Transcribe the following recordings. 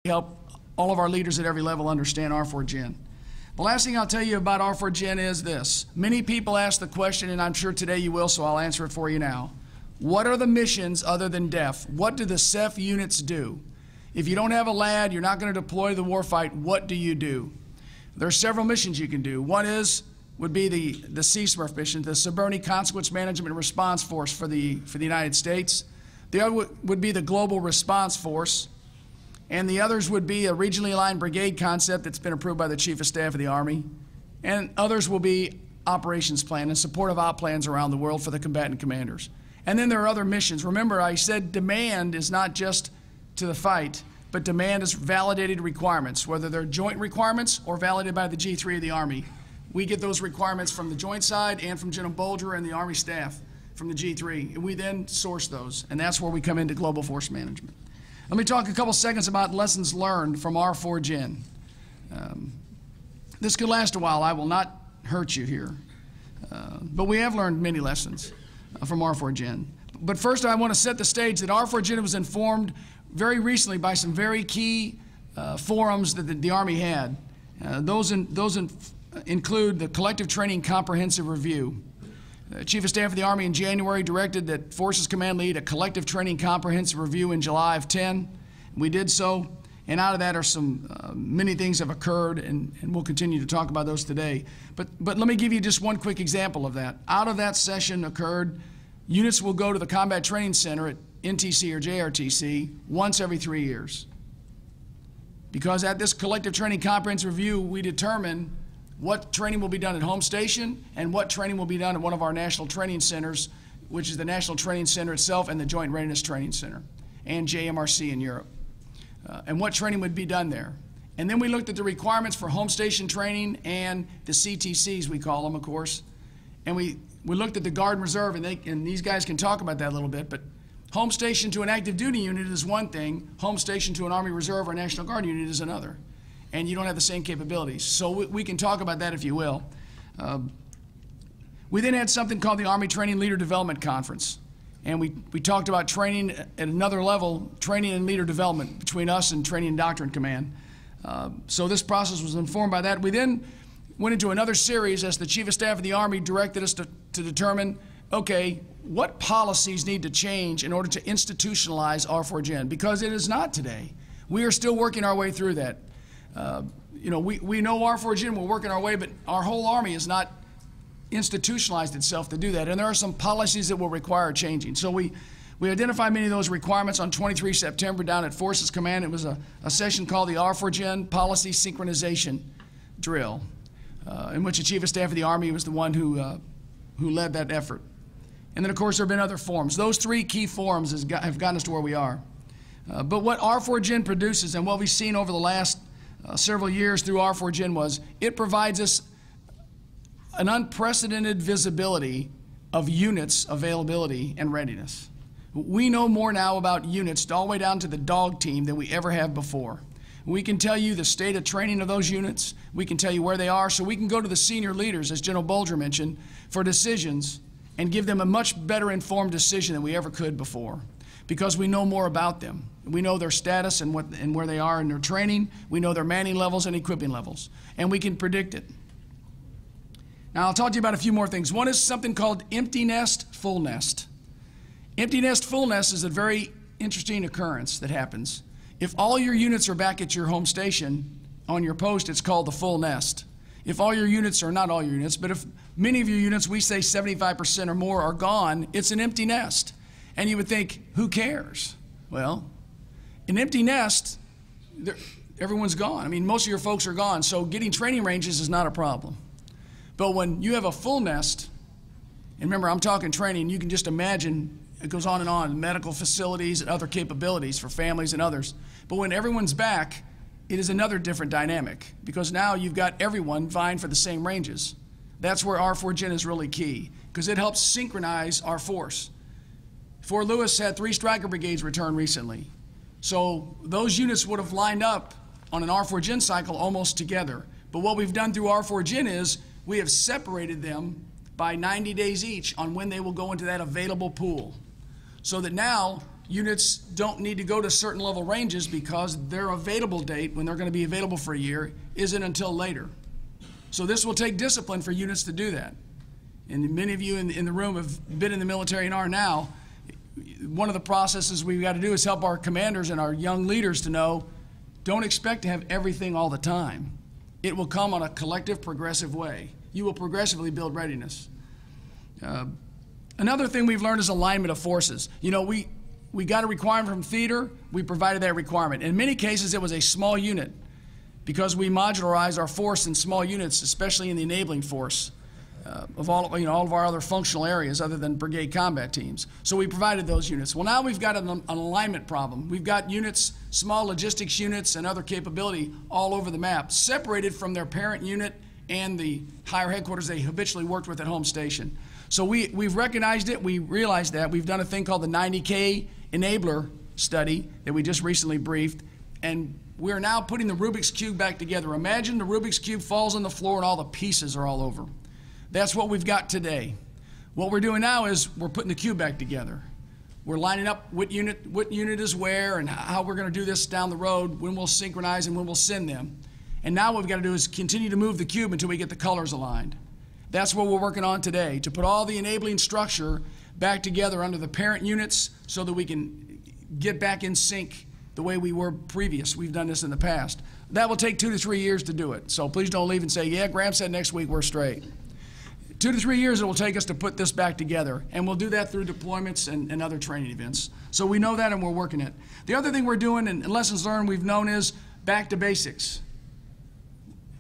help all of our leaders at every level understand R4Gen. The last thing I'll tell you about R4Gen is this. Many people ask the question, and I'm sure today you will, so I'll answer it for you now. What are the missions other than DEF? What do the CEF units do? If you don't have a LAD, you're not going to deploy the warfight, what do you do? There are several missions you can do. One would be the CSMRF mission, the Submarine Consequence Management and Response Force for the United States. The other would be the Global Response Force. And the others would be a regionally aligned brigade concept that's been approved by the Chief of Staff of the Army. And others will be operations plan and supportive op plans around the world for the combatant commanders. And then there are other missions. Remember, I said demand is not just to the fight, but demand is validated requirements, whether they're joint requirements or validated by the G3 of the Army. We get those requirements from the joint side and from General Bolger and the Army staff from the G3. And we then source those, and that's where we come into global force management. Let me talk a couple seconds about lessons learned from R4Gen. This could last a while. I will not hurt you here. But we have learned many lessons from R4Gen. But first I want to set the stage that R4Gen was informed very recently by some very key forums that the Army had. Those include the Collective Training Comprehensive Review. Chief of Staff of the Army in January directed that Forces Command lead a collective training comprehensive review in July of 10. We did so, and out of that are some many things have occurred, and we'll continue to talk about those today. But let me give you just one quick example of that. Out of that session occurred, units will go to the Combat Training Center at NTC or JRTC once every 3 years. Because at this collective training comprehensive review, we determine what training will be done at home station and what training will be done at one of our national training centers, which is the National Training Center itself and the Joint Readiness Training Center and JMRC in Europe, and what training would be done there. And then we looked at the requirements for home station training and the CTCs, we call them, of course. And we looked at the Guard and Reserve, and these guys can talk about that a little bit, but home station to an active duty unit is one thing, home station to an Army Reserve or National Guard unit is another. And you don't have the same capabilities. So we can talk about that if you will. We then had something called the Army Training Leader Development Conference. And we talked about training at another level, training and leader development between us and Training and Doctrine Command. So this process was informed by that. We then went into another series as the Chief of Staff of the Army directed us to determine, okay, what policies need to change in order to institutionalize R4Gen? Because it is not today. We are still working our way through that. You know, we know R4Gen, we're working our way, but our whole Army has not institutionalized itself to do that. And there are some policies that will require changing. So we identified many of those requirements on 23 September down at Forces Command. It was a session called the R4Gen Policy Synchronization Drill, in which the Chief of Staff of the Army was the one who led that effort. And then, of course, there have been other forums. Those three key forums have gotten us to where we are. But what R4Gen produces and what we've seen over the last several years through R4Gen was it provides us an unprecedented visibility of units availability and readiness. We know more now about units all the way down to the dog team than we ever have before. We can tell you the state of training of those units. We can tell you where they are, so we can go to the senior leaders, as General Bolger mentioned, for decisions and give them a much better informed decision than we ever could before, because we know more about them. We know their status and where they are in their training. We know their manning levels and equipping levels, and we can predict it. Now, I'll talk to you about a few more things. One is something called empty nest, full nest. Empty nest, full nest is a very interesting occurrence that happens. If all your units are back at your home station on your post, it's called the full nest. If all your units, or not all your units, but if many of your units, we say 75% or more, are gone, it's an empty nest. And you would think, who cares? Well, an empty nest, everyone's gone. I mean, most of your folks are gone, so getting training ranges is not a problem. But when you have a full nest, and remember, I'm talking training, you can just imagine, it goes on, medical facilities and other capabilities for families and others. But when everyone's back, it is another different dynamic, because now you've got everyone vying for the same ranges. That's where R4Gen is really key, because it helps synchronize our force. Fort Lewis had 3 Striker Brigades return recently. So those units would have lined up on an R4Gen cycle almost together. But what we've done through R4Gen is we have separated them by 90 days each on when they will go into that available pool. So that now units don't need to go to certain level ranges because their available date, when they're going to be available for a year, isn't until later. So this will take discipline for units to do that. And many of you in the room have been in the military and are now. One of the processes we've got to do is help our commanders and our young leaders to know, don't expect to have everything all the time. It will come on a collective, progressive way. You will progressively build readiness. Another thing we've learned is alignment of forces. You know, we got a requirement from theater, we provided that requirement. In many cases, it was a small unit because we modularized our force in small units, especially in the enabling force of all of our other functional areas other than brigade combat teams. So we provided those units. Well, now we've got an alignment problem. We've got units, small logistics units and other capability all over the map, separated from their parent unit and the higher headquarters they habitually worked with at home station. So we've recognized it, we realized that. We've done a thing called the 90K enabler study that we just recently briefed, and we're now putting the Rubik's Cube back together. Imagine the Rubik's Cube falls on the floor and all the pieces are all over. That's what we've got today. What we're doing now is we're putting the cube back together. We're lining up what unit is where and how we're going to do this down the road, when we'll synchronize and when we'll send them. And now what we've got to do is continue to move the cube until we get the colors aligned. That's what we're working on today, to put all the enabling structure back together under the parent units so that we can get back in sync the way we were previous. We've done this in the past. That will take 2 to 3 years to do it. So please don't leave and say, yeah, Graham said next week we're straight. 2 to 3 years it will take us to put this back together, and we'll do that through deployments and other training events. So we know that and we're working it. The other thing we're doing, and lessons learned we've known, is back to basics.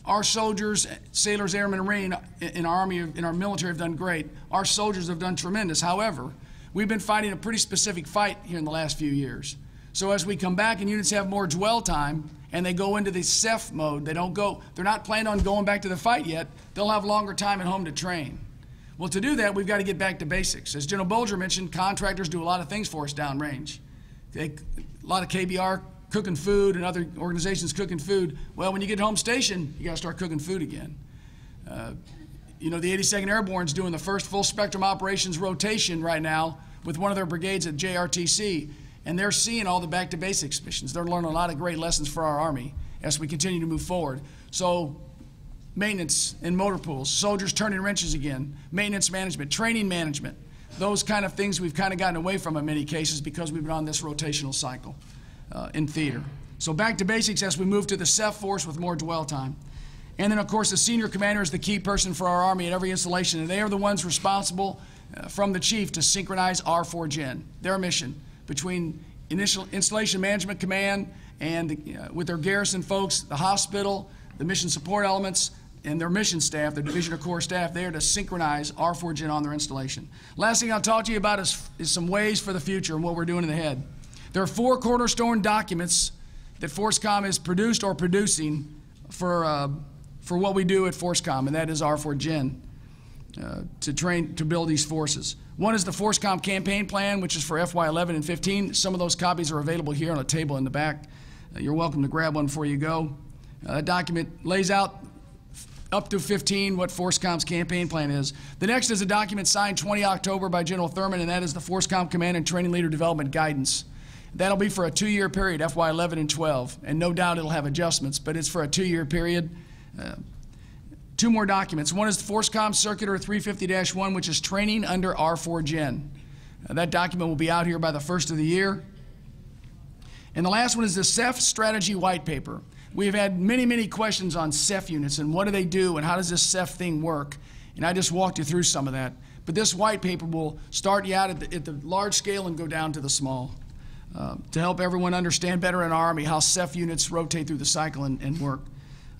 Our soldiers, sailors, airmen, and Marine in our Army, in our military have done great. Our soldiers have done tremendous. However, we've been fighting a pretty specific fight here in the last few years. So as we come back and units have more dwell time and they go into the CEF mode, they're not planning on going back to the fight yet, they'll have longer time at home to train. Well, to do that, we've got to get back to basics. As General Bolger mentioned, contractors do a lot of things for us downrange. A lot of KBR cooking food and other organizations cooking food. Well, when you get home station, you got to start cooking food again. You know, the 82nd Airborne's doing the first full spectrum operations rotation right now with one of their brigades at JRTC, and they're seeing all the back to basics missions. They're learning a lot of great lessons for our Army as we continue to move forward. So maintenance and motor pools, soldiers turning wrenches again, maintenance management, training management, those kind of things we've kind of gotten away from in many cases because we've been on this rotational cycle in theater. So back to basics as we move to the CEF force with more dwell time. And then, of course, the senior commander is the key person for our Army at every installation, and they are the ones responsible from the chief to synchronize R4Gen, their mission, between initial installation management command and with their garrison folks, the hospital, the mission support elements, and their mission staff, their division or corps staff, there to synchronize R4Gen on their installation. Last thing I'll talk to you about is some ways for the future and what we're doing in the head. There are 4 cornerstone documents that FORCECOM is produced or producing for what we do at FORCECOM, and that is R4Gen, to build these forces. One is the FORCECOM campaign plan, which is for FY11 and 15. Some of those copies are available here on a table in the back. You're welcome to grab one before you go. That document lays out up to 15 what FORCECOM's campaign plan is. The next is a document signed 20 October by General Thurman, and that is the FORCECOM Command and Training Leader Development Guidance. That'll be for a 2-year period, FY11 and 12, and no doubt it'll have adjustments, but it's for a 2-year period. 2 more documents. One is the FORCECOM Circular 350-1, which is training under R4Gen. That document will be out here by the 1st of the year. And the last one is the CEF Strategy White Paper. We've had many, many questions on CEF units and what do they do and how does this CEF thing work? And I just walked you through some of that. But this white paper will start you out at the large scale and go down to the small to help everyone understand better in our Army how CEF units rotate through the cycle and work.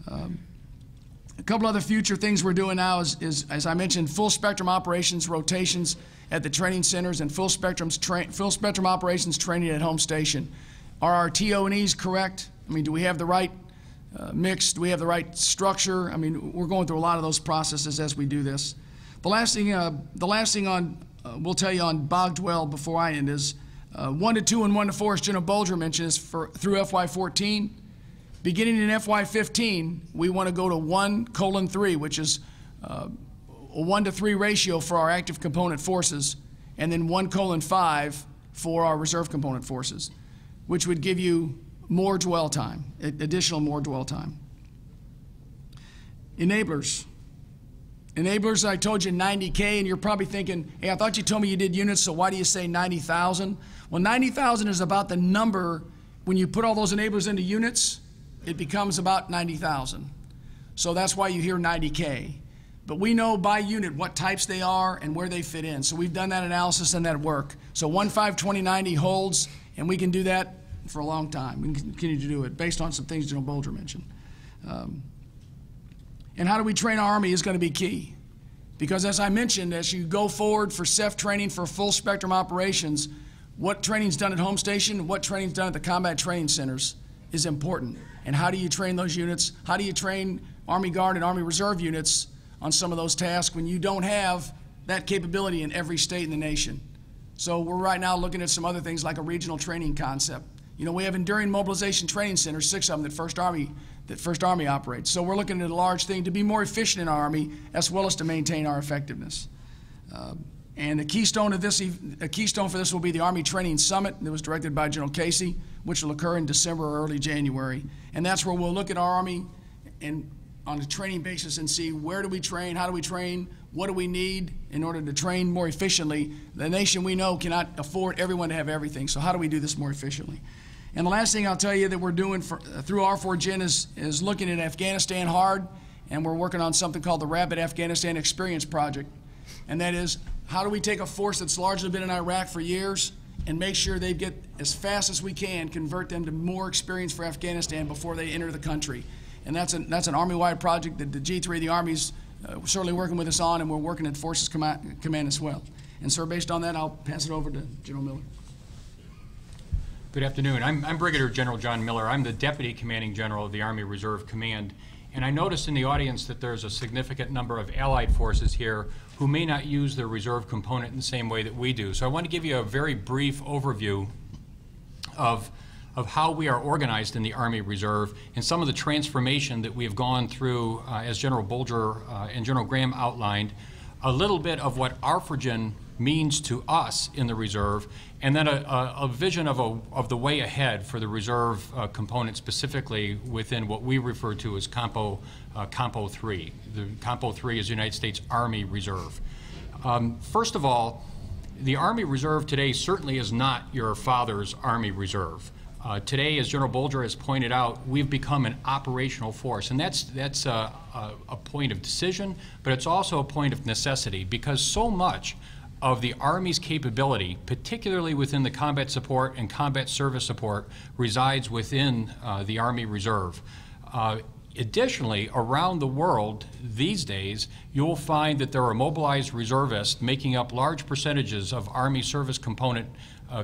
A couple other future things we're doing now is, as I mentioned, full spectrum operations rotations at the training centers and full spectrum operations training at home station. Are our TO&Es correct? I mean, do we have the right mix? Do we have the right structure? I mean, we're going through a lot of those processes as we do this. The last thing we'll tell you on bog dwell before I end is 1 to 2 and 1 to 4, as General Bolger mentioned, is through FY14. Beginning in FY15, we want to go to 1:3, which is a 1 to 3 ratio for our active component forces, and then 1:5 for our reserve component forces, which would give you more dwell time, additional more dwell time. Enablers. Enablers, I told you 90K, and you're probably thinking, hey, I thought you told me you did units, so why do you say 90,000? Well, 90,000 is about the number. When you put all those enablers into units, it becomes about 90,000. So that's why you hear 90K. But we know by unit what types they are and where they fit in. So we've done that analysis and that work. So 152090 holds, and we can do that for a long time. We can continue to do it based on some things General Bolger mentioned. And how do we train our Army is going to be key. Because as I mentioned, as you go forward for CEF training for full spectrum operations, what training's done at home station, what training's done at the combat training centers is important. And how do you train those units? How do you train Army Guard and Army Reserve units on some of those tasks when you don't have that capability in every state in the nation? So we're right now looking at some other things like a regional training concept. You know, we have enduring mobilization training centers, 6 of them that First Army operates. So we're looking at a large thing to be more efficient in our Army as well as to maintain our effectiveness. And a keystone for this will be the Army Training Summit that was directed by General Casey, which will occur in December or early January. And that's where we'll look at our Army and on a training basis and see where do we train, how do we train, what do we need in order to train more efficiently. The nation we know cannot afford everyone to have everything, so how do we do this more efficiently? And the last thing I'll tell you that we're doing through R4Gen is looking at Afghanistan hard, and we're working on something called the Rapid Afghanistan Experience Project. And that is, how do we take a force that's largely been in Iraq for years and make sure they get, as fast as we can, convert them to more experience for Afghanistan before they enter the country. And that's an Army-wide project that the G3 of the Army's certainly working with us on, and we're working at Forces Command as well. And sir, based on that, I'll pass it over to General Miller. Good afternoon. I'm Brigadier General John Miller. I'm the Deputy Commanding General of the Army Reserve Command. And I noticed in the audience that there's a significant number of allied forces here who may not use their reserve component in the same way that we do. So I want to give you a very brief overview of how we are organized in the Army Reserve and some of the transformation that we have gone through, as General Bolger and General Graham outlined, a little bit of what R4Gen means to us in the Reserve, and then a vision of the way ahead for the Reserve component, specifically within what we refer to as Compo 3. The Compo 3 is the United States Army Reserve. First of all, the Army Reserve today certainly is not your father's Army Reserve. Today, as General Bolger has pointed out, we've become an operational force, and that's a point of decision, but it's also a point of necessity, because so much of the Army's capability, particularly within the combat support and combat service support, resides within the Army Reserve. Additionally, around the world these days, you'll find that there are mobilized reservists making up large percentages of Army service component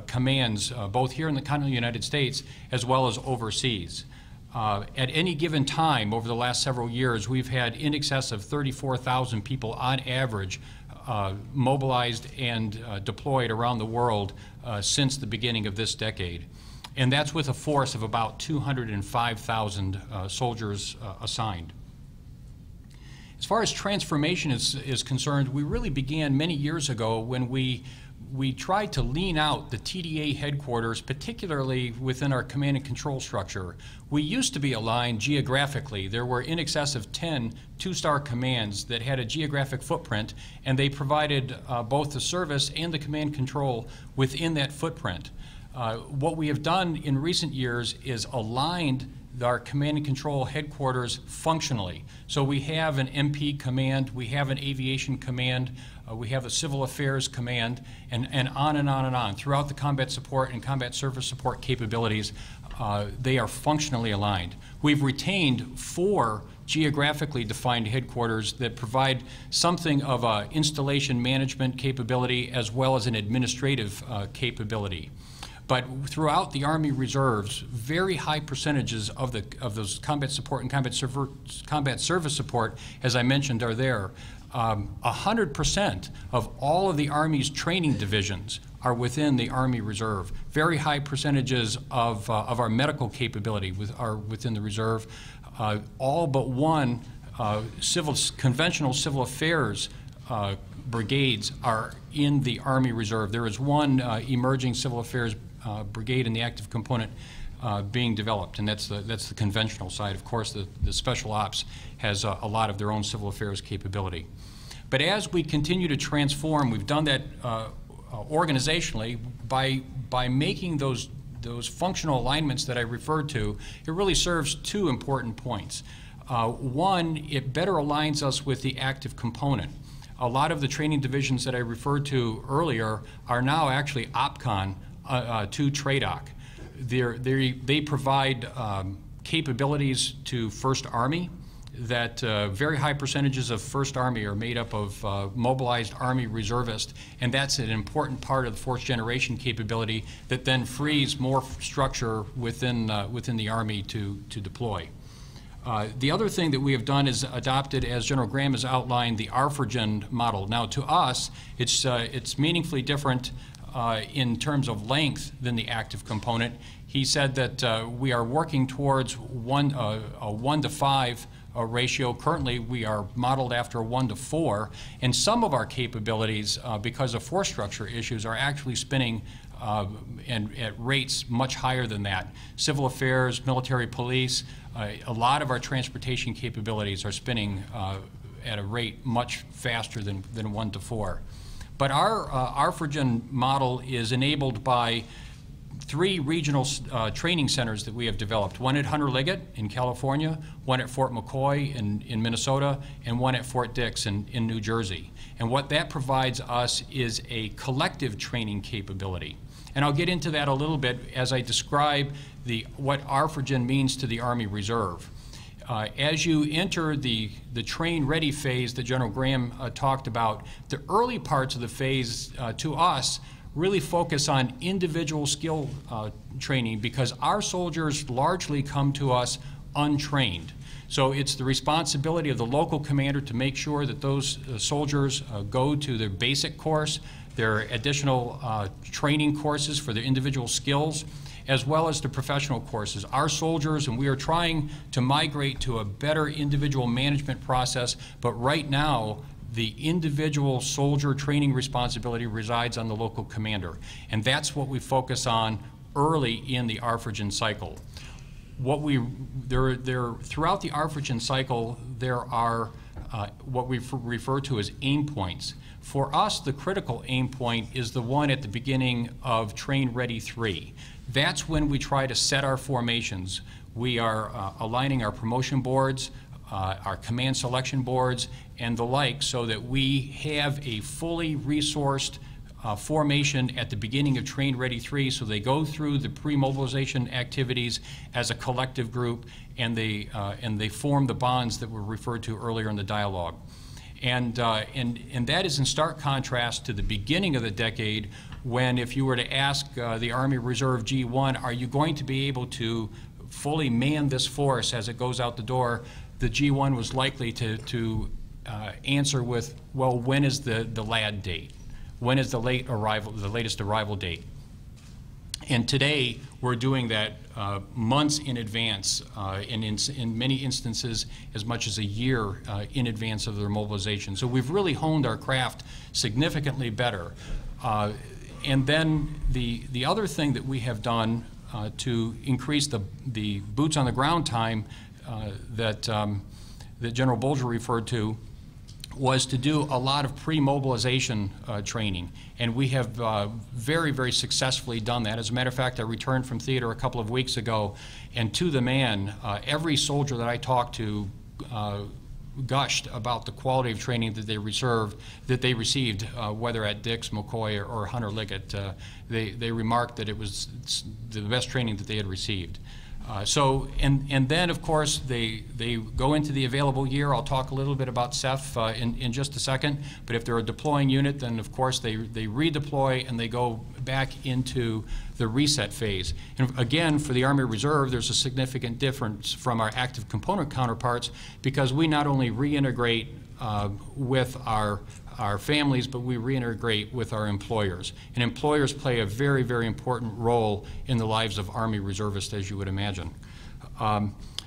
commands, both here in the continental United States as well as overseas. At any given time over the last several years, we've had in excess of 34,000 people on average mobilized and deployed around the world since the beginning of this decade. And that's with a force of about 205,000 soldiers assigned. As far as transformation is concerned, we really began many years ago when we tried to lean out the TDA headquarters, particularly within our command and control structure. We used to be aligned geographically. There were in excess of 10 two-star commands that had a geographic footprint, and they provided both the service and the command control within that footprint. What we have done in recent years is aligned our command and control headquarters functionally. So we have an MP command, we have an aviation command, we have a civil affairs command, and on and on and on. Throughout the combat support and combat service support capabilities, they are functionally aligned. We've retained 4 geographically defined headquarters that provide something of an installation management capability as well as an administrative capability. But throughout the Army Reserves, very high percentages of those combat support and combat service support, as I mentioned, are there. 100% of all of the Army's training divisions are within the Army Reserve. Very high percentages of our medical capability are within the Reserve. All but one conventional civil affairs brigades are in the Army Reserve. There is one emerging civil affairs brigade in the active component being developed, and that's the conventional side. Of course, the special ops has a lot of their own civil affairs capability. But as we continue to transform, we've done that organizationally by making those functional alignments that I referred to. It really serves two important points. One, it better aligns us with the active component. A lot of the training divisions that I referred to earlier are now actually OPCON to TRADOC. They provide capabilities to First Army that very high percentages of First Army are made up of mobilized Army reservists, and that's an important part of the fourth generation capability that then frees more structure within the Army to deploy. The other thing that we have done is adopted, as General Graham has outlined, the ARFRGEN model. Now, to us, it's meaningfully different in terms of length than the active component. He said that we are working towards a 1 to 5 ratio. Currently, we are modeled after a 1 to 4, and some of our capabilities, because of force structure issues, are actually spinning and at rates much higher than that. Civil affairs, military police, a lot of our transportation capabilities are spinning at a rate much faster than 1 to 4. But our ARFRGEN model is enabled by 3 regional training centers that we have developed. One at Hunter Liggett in California, one at Fort McCoy in Minnesota, and one at Fort Dix in New Jersey. And what that provides us is a collective training capability. And I'll get into that a little bit as I describe what ARFRGEN means to the Army Reserve. As you enter the train ready phase that General Graham talked about, the early parts of the phase to us really focus on individual skill training, because our soldiers largely come to us untrained. So it's the responsibility of the local commander to make sure that those soldiers go to their basic course, their additional training courses for their individual skills, as well as the professional courses. Our soldiers, and we are trying to migrate to a better individual management process, but right now, the individual soldier training responsibility resides on the local commander. And that's what we focus on early in the ARFRGEN cycle. Throughout the ARFRGEN cycle, there are what we refer to as aim points. For us, the critical aim point is the one at the beginning of Train Ready 3. That's when we try to set our formations. We are aligning our promotion boards, our command selection boards, and the like, so that we have a fully resourced formation at the beginning of Train Ready 3, so they go through the pre-mobilization activities as a collective group, and they form the bonds that were referred to earlier in the dialogue. And that is in stark contrast to the beginning of the decade, when if you were to ask the Army Reserve G1, are you going to be able to fully man this force as it goes out the door, the G1 was likely to answer with, well, when is the LAD date? When is the latest arrival date? And today, we're doing that months in advance, and in many instances, as much as a year in advance of their mobilization. So we've really honed our craft significantly better. And then the other thing that we have done to increase the boots on the ground time that General Bolger referred to was to do a lot of pre-mobilization training. And we have very, very successfully done that. As a matter of fact, I returned from theater a couple of weeks ago, and to the man, every soldier that I talked to gushed about the quality of training that they received, whether at Dix, McCoy, or Hunter Liggett. They remarked that it was the best training that they had received. And then, of course, they go into the available year. I'll talk a little bit about CEF in just a second. But if they're a deploying unit, then, of course, they redeploy and they go back into the reset phase. And again, for the Army Reserve, there's a significant difference from our active component counterparts, because we not only reintegrate with our families, but we reintegrate with our employers. And employers play a very, very important role in the lives of Army reservists, as you would imagine.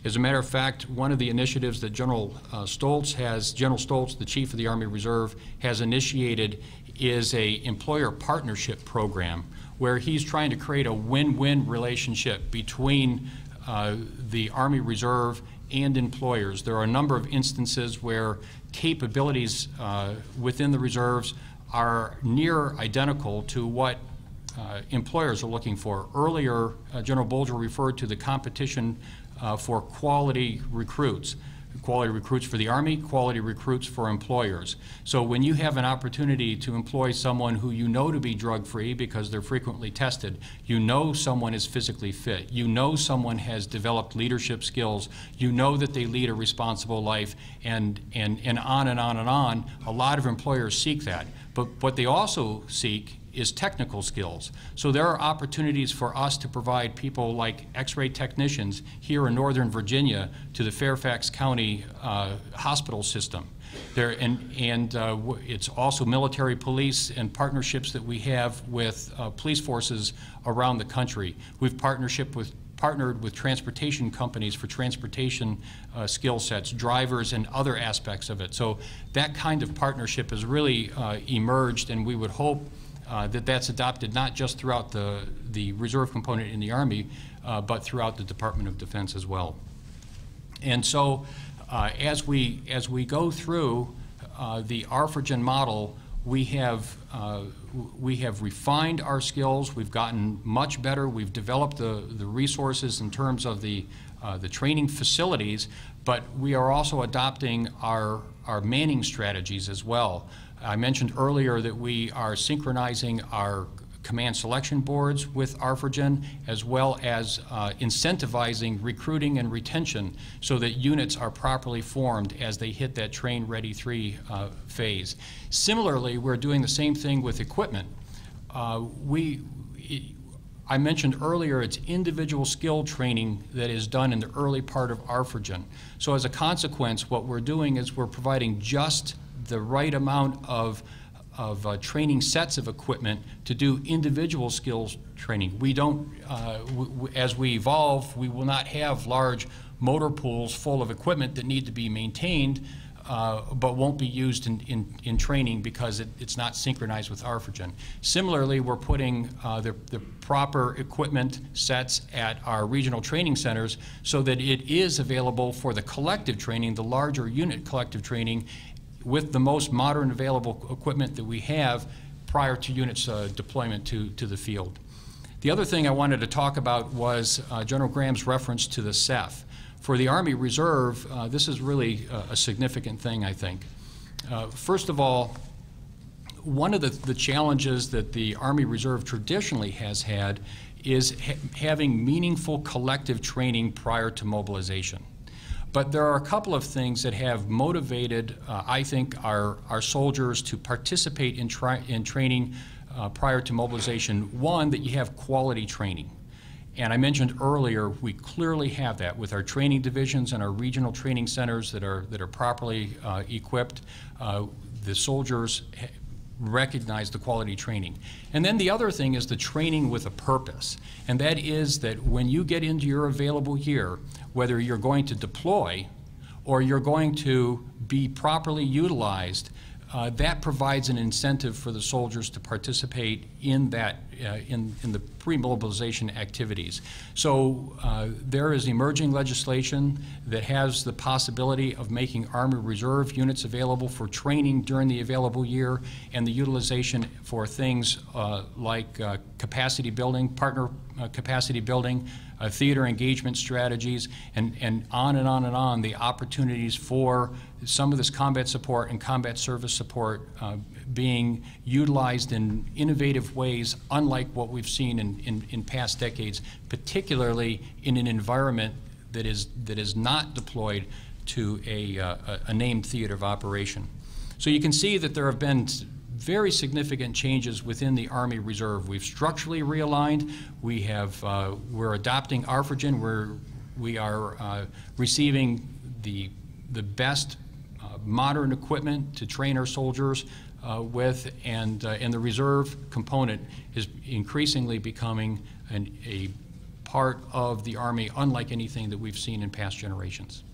As a matter of fact, one of the initiatives that General Stoltz, the Chief of the Army Reserve, has initiated is a employer partnership program where he's trying to create a win-win relationship between the Army Reserve and employers. There are a number of instances where capabilities within the reserves are near identical to what employers are looking for. Earlier, General Bolger referred to the competition for quality recruits for the Army, quality recruits for employers. So when you have an opportunity to employ someone who you know to be drug-free because they're frequently tested, you know someone is physically fit, you know someone has developed leadership skills, you know that they lead a responsible life, and on and on and on, a lot of employers seek that. But what they also seek is technical skills. So there are opportunities for us to provide people like X-ray technicians here in Northern Virginia to the Fairfax County hospital system. It's also military police and partnerships that we have with police forces around the country. We've partnered with transportation companies for transportation skill sets, drivers, and other aspects of it. So that kind of partnership has really emerged, and we would hope that that's adopted not just throughout the reserve component in the Army, but throughout the Department of Defense as well. And so as we go through the ARFRGEN model, we have refined our skills, we've gotten much better, we've developed the resources in terms of the training facilities, but we are also adopting our manning strategies as well. I mentioned earlier that we are synchronizing our command selection boards with ARFRGEN, as well as incentivizing recruiting and retention so that units are properly formed as they hit that Train Ready 3 phase. Similarly, we're doing the same thing with equipment. I mentioned earlier it's individual skill training that is done in the early part of ARFRGEN. So as a consequence, what we're doing is we're providing just the right amount of training sets of equipment to do individual skills training. We don't, as we evolve, we will not have large motor pools full of equipment that need to be maintained, but won't be used in training because it's not synchronized with ARFRGEN. Similarly, we're putting the proper equipment sets at our regional training centers so that it is available for the collective training, the larger unit collective training, with the most modern available equipment that we have prior to units deployment to the field. The other thing I wanted to talk about was General Graham's reference to the CEF. For the Army Reserve, this is really a significant thing, I think. First of all, one of the challenges that the Army Reserve traditionally has had is having meaningful collective training prior to mobilization. But there are a couple of things that have motivated, I think, our soldiers to participate in training prior to mobilization. One, that you have quality training. And I mentioned earlier, we clearly have that with our training divisions and our regional training centers that are properly equipped. The soldiers recognize the quality training. And then the other thing is the training with a purpose. And that is that when you get into your available year, whether you're going to deploy or you're going to be properly utilized, that provides an incentive for the soldiers to participate in that in the pre-mobilization activities. So there is emerging legislation that has the possibility of making Army Reserve units available for training during the available year and the utilization for things like capacity building, partner capacity building, theater engagement strategies, and on and on and on, the opportunities for some of this combat support and combat service support being utilized in innovative ways unlike what we've seen in past decades, particularly in an environment that is not deployed to a named theater of operation. So you can see that there have been very significant changes within the Army Reserve. We've structurally realigned. We're adopting ARFRGEN. We are receiving the best modern equipment to train our soldiers with, and the reserve component is increasingly becoming a part of the Army unlike anything that we've seen in past generations.